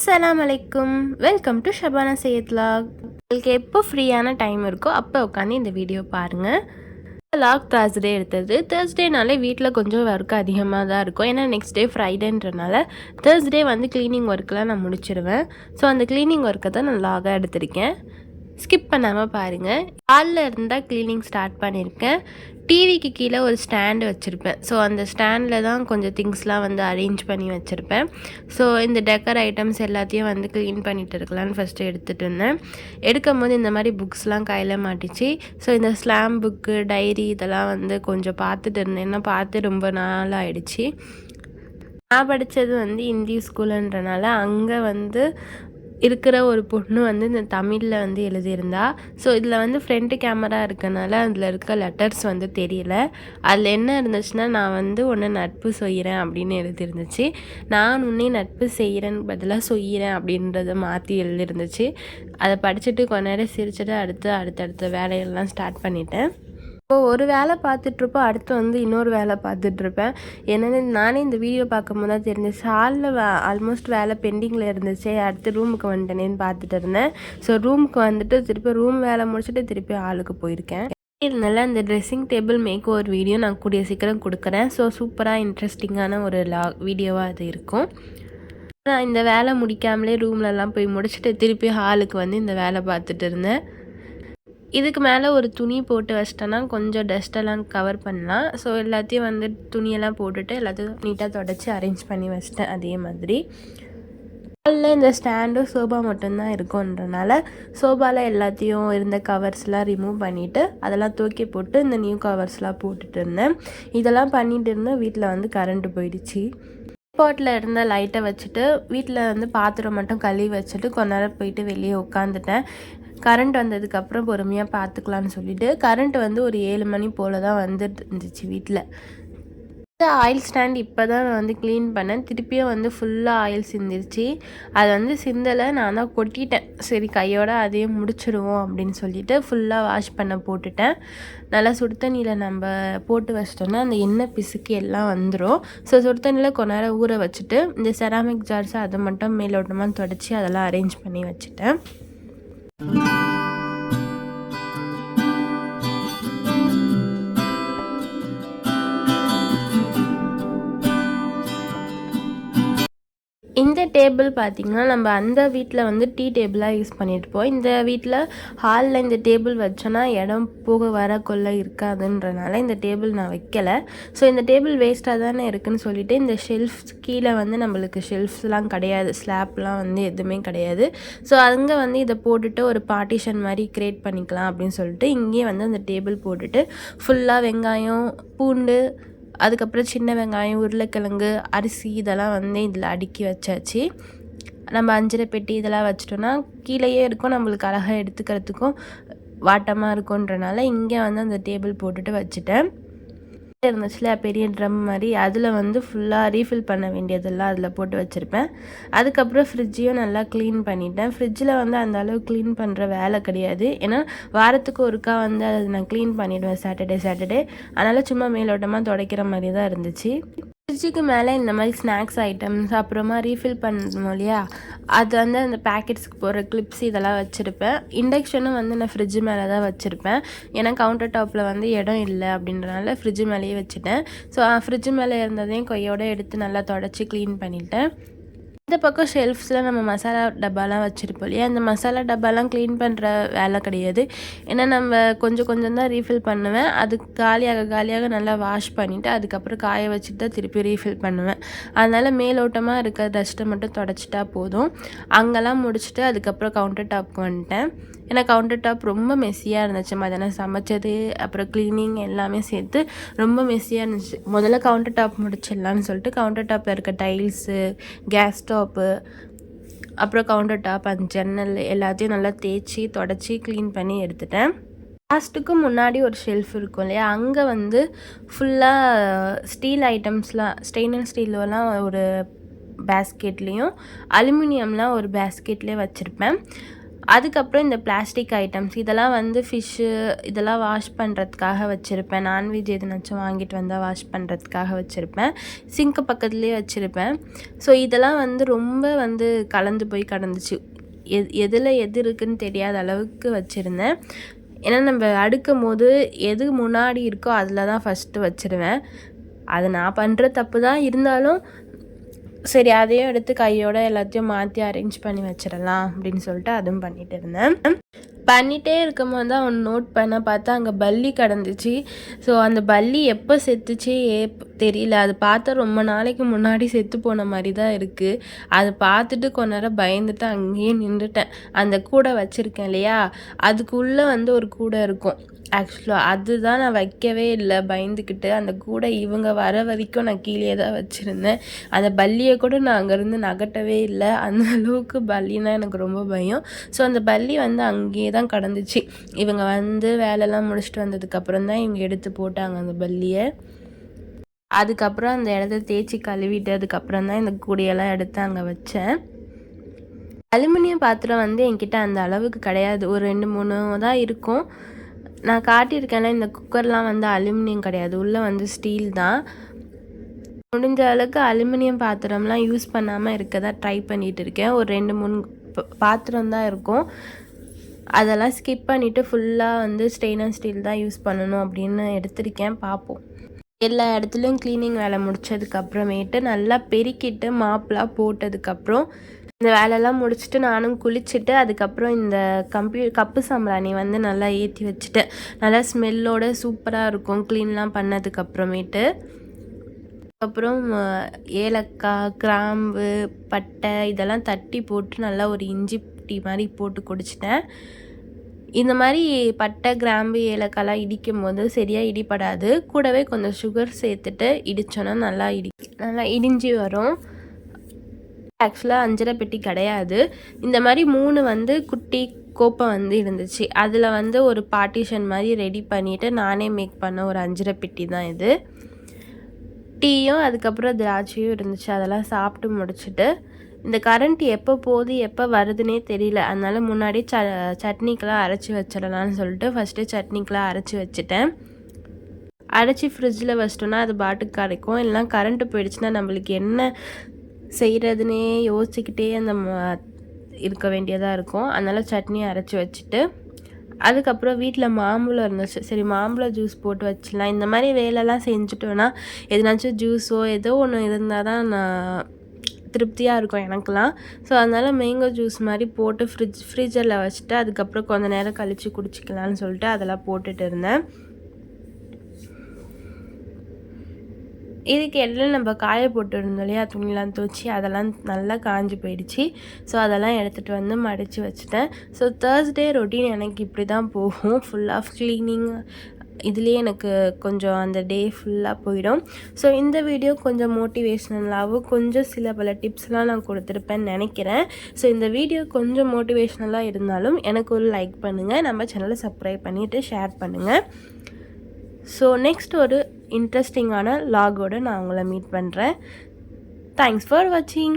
அஸ்ஸலாமு அலைக்கும். Welcome to Shabana Syed vlog. உங்களுக்கு எப்போ ஃப்ரீயான டைம் இருக்கோ அப்போ உட்காந்து இந்த வீடியோ பாருங்கள். வ்ளாக் தேர்ஸ்டே எடுத்தது. தேர்ஸ்டேனாலே வீட்டில் கொஞ்சம் ஒர்க் அதிகமாக தான் இருக்கும். ஏன்னா நெக்ஸ்ட் டே ஃப்ரைடேன்றனால தேர்ஸ்டே வந்து க்ளீனிங் ஒர்க்கெலாம் நான் முடிச்சிடுவேன். ஸோ அந்த க்ளீனிங் ஒர்க்கை தான் நான் வ்ளாகாக எடுத்திருக்கேன். ஸ்கிப் பண்ணாமல் பாருங்கள். காலில் இருந்தால் க்ளீனிங் ஸ்டார்ட் பண்ணியிருக்கேன். டிவிக்கு கீழே ஒரு ஸ்டாண்டு வச்சுருப்பேன். ஸோ அந்த ஸ்டாண்டில் தான் கொஞ்சம் திங்ஸ்லாம் வந்து அரேஞ்ச் பண்ணி வச்சுருப்பேன். ஸோ இந்த டெக்கர் ஐட்டம்ஸ் எல்லாத்தையும் வந்து க்ளீன் பண்ணிகிட்டு இருக்கலான்னு ஃபஸ்ட்டு எடுத்துகிட்டு இருந்தேன். எடுக்கும் போது இந்த மாதிரி புக்ஸ்லாம் கையில் மாட்டிச்சு. ஸோ இந்த ஸ்லாம் புக்கு, டைரி இதெல்லாம் வந்து கொஞ்சம் பார்த்துட்டு இருந்தேன். ஏன்னா பார்த்து ரொம்ப நாள் ஆகிடுச்சு. நான் படித்தது வந்து இந்தி ஸ்கூலுன்றனால அங்கே வந்து இருக்கிற ஒரு பொண்ணு வந்து இந்த தமிழில் வந்து எழுதியிருந்தா. ஸோ இதில் வந்து ஃப்ரண்ட் கேமரா இருக்கனால அதில் இருக்க லெட்டர்ஸ் வந்து தெரியல. அதில் என்ன இருந்துச்சுன்னா, நான் வந்து ஒன்று நட்பு செய்கிறேன் அப்படின்னு எழுதியிருந்துச்சு. நான் உன்னே நட்பு செய்கிறேன்னு பதிலாக செய்கிறேன் அப்படின்றத மாற்றி எழுதியிருந்துச்சு. அதை படிச்சுட்டு கொஞ்ச நேரம் சிரிச்சுட்டு அடுத்தடுத்த வேலைகள்லாம் ஸ்டார்ட் பண்ணிட்டேன். இப்போ ஒரு வேலை பார்த்துட்ருப்போம், அடுத்து வந்து இன்னொரு வேலை பார்த்துட்ருப்பேன். என்னென்னு நானே இந்த வீடியோ பார்க்கும்போது தான் தெரிஞ்சிச்சு. ஹாலில் ஆல்மோஸ்ட் வேலை பெண்டிங்கில் இருந்துச்சு. அடுத்து ரூமுக்கு வந்துட்டேனேன்னு பார்த்துட்டு இருந்தேன். ஸோ ரூமுக்கு வந்துட்டு திருப்பி ரூம் வேலை முடிச்சுட்டு திருப்பி ஹாலுக்கு போயிருக்கேன். இதனால இந்த ட்ரெஸ்ஸிங் டேபிள் மேக் ஒரு வீடியோ நான் கூடிய சீக்கிரம் கொடுக்குறேன். ஸோ சூப்பராக இன்ட்ரெஸ்டிங்கான ஒரு வீடியோவாக அது இருக்கும். நான் இந்த வேலை முடிக்காமலே ரூம்லலாம் போய் முடிச்சுட்டு திருப்பி ஹாலுக்கு வந்து இந்த வேலை பார்த்துட்டு இருந்தேன். இதுக்கு மேலே ஒரு துணி போட்டு வச்சிட்டேன்னா கொஞ்சம் டஸ்ட்டெல்லாம் கவர் பண்ணலாம். ஸோ எல்லாத்தையும் வந்து துணியெல்லாம் போட்டுட்டு எல்லாத்தையும் நீட்டாக தொடச்சி அரேஞ்ச் பண்ணி வச்சிட்டேன். அதே மாதிரி ஹாலில் இந்த ஸ்டாண்டும் சோபா மட்டும்தான் இருக்குன்றனால சோபாவில் எல்லாத்தையும் இருந்த கவர்ஸ்லாம் ரிமூவ் பண்ணிவிட்டு அதெல்லாம் தூக்கி போட்டு இந்த நியூ கவர்ஸ்லாம் போட்டுட்டு இருந்தேன். இதெல்லாம் பண்ணிகிட்டு இருந்தேன். வீட்டில் வந்து கரண்ட்டு போயிடுச்சு. பாட்டில் இருந்த லைட்டை வச்சுட்டு வீட்டில் வந்து பாத்திரம் மட்டும் கழுவி வச்சுட்டு கொஞ்ச நேரம் போயிட்டு வெளியே உட்காந்துட்டேன். கரண்ட் வந்ததுக்கப்புறம் பொறுமையாக பார்த்துக்கலான்னு சொல்லிவிட்டு கரண்ட் வந்து ஒரு 7 மணி போல் தான் வந்துட்டு இருந்துச்சு வீட்டில். ஆயில் ஸ்டாண்ட் இப்போ தான் நான் வந்து க்ளீன் பண்ணேன். திருப்பியும் வந்து ஃபுல்லாக ஆயில் சிந்திருச்சு. அது வந்து சிந்தலை, நான் தான் கொட்டிட்டேன். சரி கையோடு அதையும் முடிச்சிடுவோம் அப்படின்னு சொல்லிட்டு ஃபுல்லாக வாஷ் பண்ண போட்டுட்டேன். நல்லா சுடு தண்ணியில் நம்ம போட்டு வச்சிட்டோன்னா அந்த எண்ணெய் பிசுக்கு எல்லாம் வந்துடும். ஸோ சுடு தண்ணியில் கொஞ்ச நேரம் ஊற வச்சுட்டு இந்த செராமிக் ஜார்ஸை அதை மட்டும் மேலோட்டமாக தொடச்சி அதெல்லாம் அரேஞ்ச் பண்ணி வச்சுட்டேன். இந்த டேபிள் பார்த்திங்கன்னா நம்ம அந்த வீட்டில் வந்து டீ டேபிளாக யூஸ் பண்ணிட்டுருப்போம். இந்த வீட்டில் ஹாலில் இந்த டேபிள் வச்சோன்னா இடம் போக வர கொள்ள இருக்காதுன்றனால இந்த டேபிள் நான் வைக்கலை. ஸோ இந்த டேபிள் வேஸ்ட்டாக தானே இருக்குதுன்னு சொல்லிவிட்டு இந்த ஷெல்ஃப் கீழே வந்து நம்மளுக்கு ஷெல்ஃப்ஸ்லாம் கிடையாது, ஸ்லாப்லாம் வந்து எதுவுமே கிடையாது. ஸோ அங்கே வந்து இதை போட்டுட்டு ஒரு பார்ட்டிஷன் மாதிரி க்ரியேட் பண்ணிக்கலாம் அப்படின்னு சொல்லிட்டு இங்கேயே வந்து அந்த டேபிள் போட்டுட்டு ஃபுல்லாக வெங்காயம், பூண்டு, அதுக்கப்புறம் சின்ன வெங்காயம், உருளைக்கிழங்கு, அரிசி இதெல்லாம் வந்து இதில் அடுக்கி வச்சாச்சு. நம்ம அஞ்சரை பெட்டி இதெல்லாம் வச்சிட்டோன்னா கீழேயே இருக்கும், நம்மளுக்கு அழகாக எடுத்துக்கிறதுக்கும் வாட்டமாக இருக்குன்றனால இங்கே வந்து அந்த டேபிள் போட்டுட்டு வச்சுட்டேன். இருந்துச்சுல பெரிய ட்ரம் மாதிரி, அதில் வந்து ஃபுல்லாக ரீஃபில் பண்ண வேண்டியதெல்லாம் அதில் போட்டு வச்சுருப்பேன். அதுக்கப்புறம் ஃப்ரிட்ஜையும் நல்லா க்ளீன் பண்ணிட்டேன். ஃப்ரிட்ஜில் வந்து அந்த அளவு க்ளீன் பண்ணுற வேலை கிடையாது. ஏன்னா வாரத்துக்கு ஒருக்கா வந்து அதை நான் க்ளீன் பண்ணிவிடுவேன் சாட்டர்டே. அதனால் சும்மா மேலோட்டமாக துடைக்கிற மாதிரி தான் இருந்துச்சு. ஃப்ரிட்ஜுக்கு மேலே இந்த மாதிரி ஸ்நாக்ஸ் ஐட்டம்ஸ் அப்புறமா ரீஃபில் பண்ணணும் இல்லையா, அது வந்து அந்த பேக்கெட்ஸ்க்கு போகிற கிளிப்ஸ் இதெல்லாம் வச்சுருப்பேன். இண்டக்ஷனும் வந்து நான் ஃப்ரிட்ஜு மேலே தான் வச்சுருப்பேன். ஏன்னா கவுண்டர் டாப்பில் வந்து இடம் இல்லை அப்படின்றனால ஃப்ரிட்ஜு மேலேயே வச்சுட்டேன். ஸோ ஃப்ரிட்ஜு மேலே இருந்ததையும் கையோடு எடுத்து நல்லா தொடச்சி க்ளீன் பண்ணிவிட்டேன். இந்த பக்கம் ஷெல்ஃப்ஸில் நம்ம மசாலா டப்பாலாம் வச்சுருப்போம் இல்லையா, அந்த மசாலா டப்பாலாம் க்ளீன் பண்ணுற வேலை கிடையாது. ஏன்னா நம்ம கொஞ்சம் தான் ரீஃபில் பண்ணுவேன். அது காலியாக நல்லா வாஷ் பண்ணிவிட்டு அதுக்கப்புறம் காய வச்சுட்டு தான் திருப்பி ரீஃபில் பண்ணுவேன். அதனால் மேலோட்டமாக இருக்க டஸ்ட்டை மட்டும் தொடச்சிட்டா போதும். அங்கெல்லாம் முடிச்சுட்டு அதுக்கப்புறம் கவுண்டர் டாப்புக்கு வந்துட்டேன். ஏன்னா கவுண்டர் டாப் ரொம்ப மெஸ்ஸியாக இருந்துச்சு. மதியானம் சமைச்சது அப்புறம் க்ளீனிங் எல்லாமே சேர்த்து ரொம்ப மெஸ்ஸியாக இருந்துச்சு. முதல்ல கவுண்டர் டாப் முடிச்சிடலான்னு சொல்லிட்டு கவுண்டர் டாப்பில் இருக்க டைல்ஸு, கேஸ் ஸ்டவ்வு, அப்புறம் கவுண்டர் டாப், அந்த ஜன்னல் எல்லாத்தையும் நல்லா தேய்ச்சி தொடச்சி க்ளீன் பண்ணி எடுத்துட்டேன். லாஸ்ட்டுக்கு முன்னாடி ஒரு ஷெல்ஃப் இருக்கும் இல்லையா, அங்கே வந்து ஃபுல்லாக ஸ்டீல் ஐட்டம்ஸ்லாம், ஸ்டெயின்லெஸ் ஸ்டீல்லாம் ஒரு பேஸ்கெட்லேயும் அலுமினியம்லாம் ஒரு பேஸ்கெட்லேயே வச்சுருப்பேன். அதுக்கப்புறம் இந்த பிளாஸ்டிக் ஐட்டம்ஸ் இதெல்லாம் வந்து ஃபிஷ்ஷு இதெல்லாம் வாஷ் பண்ணுறதுக்காக வச்சுருப்பேன். நான்வெஜ் எதுனாச்சும் வாங்கிட்டு வந்தால் வாஷ் பண்ணுறதுக்காக வச்சுருப்பேன். சிங்க்கு பக்கத்துலேயே வச்சுருப்பேன். ஸோ இதெல்லாம் வந்து ரொம்ப வந்து கலந்து போய் கிடந்துச்சு. எதில் எது இருக்குதுன்னு தெரியாத அளவுக்கு வச்சுருந்தேன். ஏன்னா நம்ம அடுக்கும் போது எது முன்னாடி இருக்கோ அதில் தான் ஃபஸ்ட்டு வச்சுருவேன். அது நான் பண்ணுற தப்பு தான், இருந்தாலும் சரி அதையும் எடுத்து கையோட எல்லாத்தையும் மாற்றி அரேஞ்ச் பண்ணி வச்சிடலாம் அப்படின்னு சொல்லிட்டு அதுவும் பண்ணிகிட்டு இருந்தேன். பண்ணிகிட்டே இருக்கும்போது தான் ஒன்று நோட் பண்ண பார்த்தா அங்கே பல்லி கிடந்துச்சு. ஸோ அந்த பல்லி எப்போ செத்துச்சு தெரியல. அது பார்த்தா ரொம்ப நாளைக்கு முன்னாடி செத்து போன மாதிரி தான் இருக்குது. அதை பார்த்துட்டு கொஞ்ச நேரம் பயந்துட்டு அங்கேயே நின்றுட்டேன். அந்த கூடை வச்சுருக்கேன் இல்லையா, அதுக்குள்ளே வந்து ஒரு கூடை இருக்கும். ஆக்சுவலாக அதுதான் நான் வைக்கவே இல்லை பயந்துக்கிட்டு. அந்த கூடை இவங்க வர வரைக்கும் நான் கீழே தான் வச்சுருந்தேன். அந்த பல்லியை கூட நான் அங்கேருந்து நகட்டவே இல்லை. அந்த அளவுக்கு பல்லினா எனக்கு ரொம்ப பயம். ஸோ அந்த பல்லி வந்து அங்கேயே தான் கடந்துச்சு. இவங்க வந்து வேலைலாம் முடிச்சுட்டு வந்ததுக்கப்புறம் தான் இவங்க எடுத்து போட்டாங்க அந்த பல்லியை. அதுக்கப்புறம் அந்த இடத்த தேய்ச்சி கழுவிட்டு அதுக்கப்புறம் தான் இந்த கூடையெல்லாம் எடுத்து அங்கே வச்சேன். அலுமினியம் பாத்திரம் வந்து என்கிட்ட அந்த அளவுக்கு கிடையாது. ஒரு 2-3 தான் இருக்கும். நான் காட்டியிருக்கேன்ல, இந்த குக்கர்லாம் வந்து அலுமினியம் கிடையாது, உள்ளே வந்து ஸ்டீல் தான். முடிஞ்ச அளவுக்கு அலுமினியம் பாத்திரம்லாம் யூஸ் பண்ணாமல் இருக்க தான் ட்ரை பண்ணிகிட்டு இருக்கேன். ஒரு 2-3 பாத்திரம் தான் இருக்கும். அதெல்லாம் ஸ்கிப் பண்ணிவிட்டு ஃபுல்லாக வந்து ஸ்டெயின்லெஸ் ஸ்டீல் தான் யூஸ் பண்ணணும் அப்படின்னு எடுத்திருக்கேன். பார்ப்போம். எல்லா இடத்துலையும் க்ளீனிங் வேலை முடித்ததுக்கப்புறமேட்டு நல்லா பெருக்கிட்டு மாப்லாம் போட்டதுக்கப்புறம் இந்த வேலையெல்லாம் முடிச்சுட்டு நானும் குளிச்சுட்டு அதுக்கப்புறம் இந்த கப்பு சாம்பிராணி வந்து நல்லா ஏற்றி வச்சுட்டேன். நல்லா ஸ்மெல்லோடு சூப்பராக இருக்கும் க்ளீன்லாம் பண்ணதுக்கப்புறமேட்டு. அப்புறம் ஏலக்காய், கிராம்பு, பட்டை இதெல்லாம் தட்டி போட்டு நல்லா ஒரு இஞ்சி டீ மாதிரி போட்டு குடிச்சிட்டேன். இந்த மாதிரி பட்டை, கிராம்பு, ஏலக்காய்லாம் இடிக்கும் போது சரியாக இடிப்படாது. கூடவே கொஞ்சம் சுகர் சேர்த்துட்டு இடித்தோன்னா நல்லா இடிஞ்சு வரும். ஆக்சுவலாக அஞ்சரை பெட்டி கிடையாது. இந்த மாதிரி 3 வந்து குட்டி கோப்பை வந்து இருந்துச்சு. அதில் வந்து ஒரு பார்ட்டிஷன் மாதிரி ரெடி பண்ணிவிட்டு நானே மேக் பண்ண ஒரு அஞ்சரை பெட்டி தான் இது. டீயும் அதுக்கப்புறம் திராட்சையும் இருந்துச்சு. அதெல்லாம் சாப்பிட்டு முடிச்சுட்டு இந்த கரண்ட் எப்போ போகுது எப்போ வருதுன்னே தெரியல. அதனால் முன்னாடி சட்னிக்கெலாம் அரைச்சி வச்சிடலான்னு சொல்லிட்டு ஃபஸ்ட்டு சட்னிக்கெலாம் அரைச்சி வச்சுட்டேன். அரைச்சி ஃப்ரிட்ஜில் வச்சிட்டோன்னா அது பாட்டுக்கு கிடைக்கும். இல்லைனா கரண்ட்டு போயிடுச்சுன்னா நம்மளுக்கு என்ன செய்கிறதுனே யோசிச்சுக்கிட்டே அந்த இருக்க வேண்டியதாக இருக்கும். அதனால் சட்னி அரைச்சி வச்சுட்டு அதுக்கப்புறம் வீட்டில் மாம்பழம் இருந்துச்சு. சரி மாம்பழம் ஜூஸ் போட்டு வச்சிடலாம். இந்த மாதிரி வேலைலாம் செஞ்சுட்டோன்னா எதுனாச்சும் ஜூஸோ ஏதோ ஒன்று இருந்தால் தான் நான் திருப்தியாக இருக்கும் எனக்குலாம். ஸோ அதனால் மேங்கோ ஜூஸ் மாதிரி போட்டு ஃப்ரிட்ஜரில் வச்சுட்டு அதுக்கப்புறம் கொஞ்சம் நேரம் கழித்து குடிச்சிக்கலான்னு சொல்லிட்டு அதெல்லாம் போட்டுட்டு இருந்தேன். இதுக்கு எல்லாம் நம்ம காய போட்டுருந்தோம் இல்லையா, துணிலாம் துவச்சி அதெல்லாம் நல்லா காஞ்சி போயிடுச்சு. ஸோ அதெல்லாம் எடுத்துகிட்டு வந்து மடித்து வச்சுட்டேன். ஸோ தேர்ஸ்டே ரொட்டீன் எனக்கு இப்படி தான் போகும். ஃபுல் ஆஃப் க்ளீனிங் இதுலேயே எனக்கு கொஞ்சம் அந்த டே ஃபுல்லாக போயிடும். ஸோ இந்த வீடியோ கொஞ்சம் மோட்டிவேஷ்னலாகவும் கொஞ்சம் சில பல டிப்ஸ்லாம் நான் கொடுத்துருப்பேன்னு நினைக்கிறேன். ஸோ இந்த வீடியோ கொஞ்சம் மோட்டிவேஷ்னலாக இருந்தாலும் எனக்கு ஒரு லைக் பண்ணுங்கள், நம்ம சேனலை சப்ஸ்கிரைப் பண்ணிவிட்டு ஷேர் பண்ணுங்கள். ஸோ நெக்ஸ்ட் ஒரு இன்ட்ரெஸ்டிங்கான லாகோடு நான் உங்களை மீட் பண்ணுறேன். தேங்க்ஸ் ஃபார் வாட்சிங்.